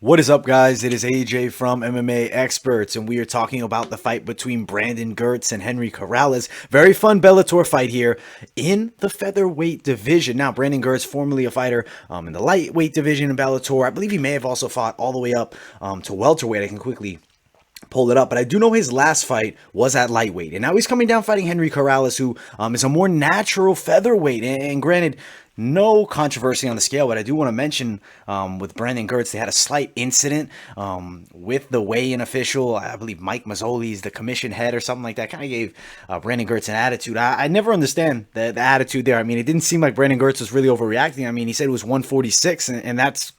What is up, guys? It is AJ from MMA Experts, and we are talking about the fight between Brandon Girtz and Henry Corrales. Very fun Bellator fight here in the featherweight division. Now, Brandon Girtz, formerly a fighter in the lightweight division in Bellator. I believe he may have also fought all the way up to welterweight. I can quickly pull it up, but I do know his last fight was at lightweight, and now he's coming down fighting Henry Corrales, who is a more natural featherweight. And granted, no controversy on the scale, but I do want to mention with Brandon Girtz, they had a slight incident with the weigh-in official. I believe Mike Mazzoli's the commission head or something like that. Kind of gave Brandon Girtz an attitude. I never understand the attitude there. I mean, it didn't seem like Brandon Girtz was really overreacting. I mean, he said it was 146, and that's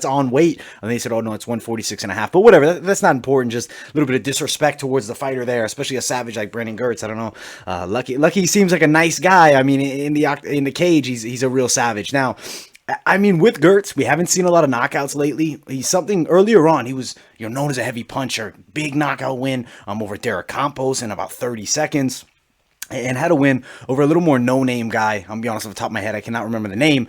on weight. And they said, oh no, it's 146 and a half. But whatever, that's not important. Just a little bit of disrespect towards the fighter there, especially a savage like Brandon Girtz. I don't know. Lucky seems like a nice guy. I mean, in the cage, he's a real savage. Now, I mean, with Girtz, we haven't seen a lot of knockouts lately. He's something earlier on. He was known as a heavy puncher. Big knockout win over Derek Campos in about 30 seconds. And had a win over a little more no-name guy. I'm gonna be honest, off the top of my head, I cannot remember the name.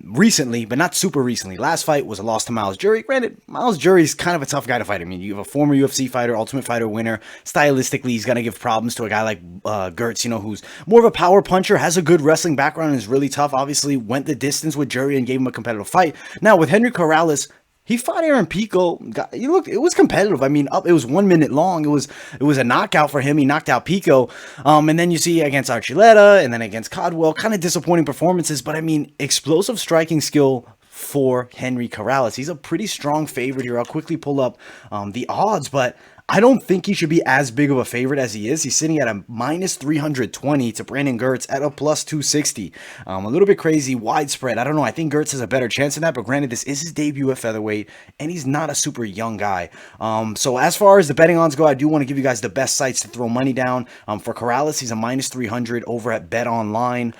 Recently, but not super recently. Last fight was a loss to Miles Jury. Granted, Miles Jury's kind of a tough guy to fight. I mean, you have a former UFC fighter, Ultimate Fighter winner. Stylistically, he's gonna give problems to a guy like Girtz, who's more of a power puncher, has a good wrestling background, and is really tough. Obviously, went the distance with Jury and gave him a competitive fight. Now, with Henry Corrales, he fought Aaron Pico. It was competitive. I mean, it was 1 minute long. It was a knockout for him. He knocked out Pico. And then you see against Archuleta and then against Codwell, kind of disappointing performances. But I mean, explosive striking skill for Henry Corrales. He's a pretty strong favorite here. I'll quickly pull up the odds, but I don't think he should be as big of a favorite as he is. He's sitting at a minus 320 to Brandon Girtz at a plus 260. A little bit crazy, widespread. I don't know. I think Girtz has a better chance than that, but granted, this is his debut at featherweight, and he's not a super young guy. So as far as the betting odds go, I do want to give you guys the best sites to throw money down. For Corrales, he's a minus 300 over at Bet Online.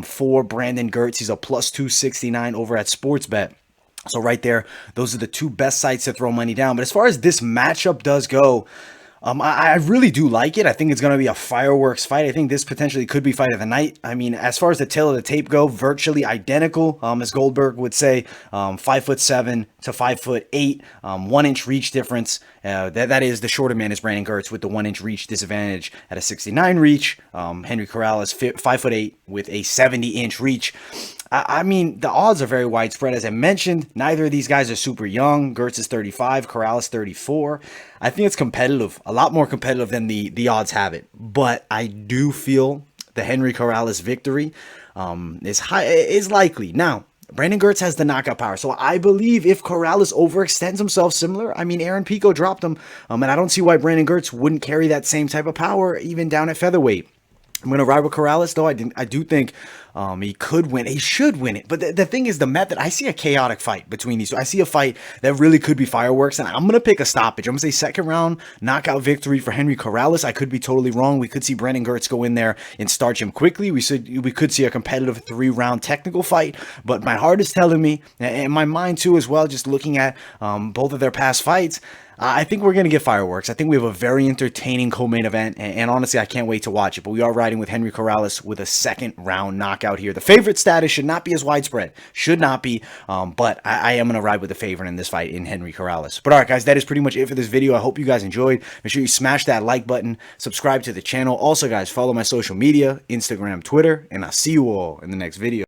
For Brandon Girtz, he's a plus 269 over at Sportsbet. So right there, those are the two best sites to throw money down. But as far as this matchup does go, I really do like it. I think it's going to be a fireworks fight. I think this potentially could be fight of the night. I mean, as far as the tail of the tape go, virtually identical, as Goldberg would say, 5'7" to 5'8", 1 inch reach difference. That is, the shorter man is Brandon Girtz with the 1 inch reach disadvantage at a 69 reach. Henry Corrales 5'8" with a 70 inch reach. I mean, the odds are very widespread. As I mentioned, neither of these guys are super young. Girtz is 35, Corrales 34. I think it's competitive, a lot more competitive than the odds have it. But I do feel the Henry Corrales victory is likely. Now, Brandon Girtz has the knockout power. So I believe if Corrales overextends himself similar, I mean, Aaron Pico dropped him. And I don't see why Brandon Girtz wouldn't carry that same type of power even down at featherweight. I'm going to ride with Corrales, though. I do think he could win. He should win it. But the thing is, the method, I see a chaotic fight between these two. I see a fight that really could be fireworks, and I'm going to pick a stoppage. I'm going to say second round knockout victory for Henry Corrales. I could be totally wrong. We could see Brandon Girtz go in there and starch him quickly. We could see a competitive 3-round technical fight. But my heart is telling me, and my mind too as well, just looking at both of their past fights, I think we're going to get fireworks. I think we have a very entertaining co-main event, and honestly, I can't wait to watch it. But we are riding with Henry Corrales with a second round knockout here. The favorite status should not be as widespread. Should not be, but I am going to ride with the favorite in this fight in Henry Corrales. But all right, guys, that is pretty much it for this video. I hope you guys enjoyed. Make sure you smash that like button, subscribe to the channel. Also, guys, follow my social media, Instagram, Twitter, and I'll see you all in the next video.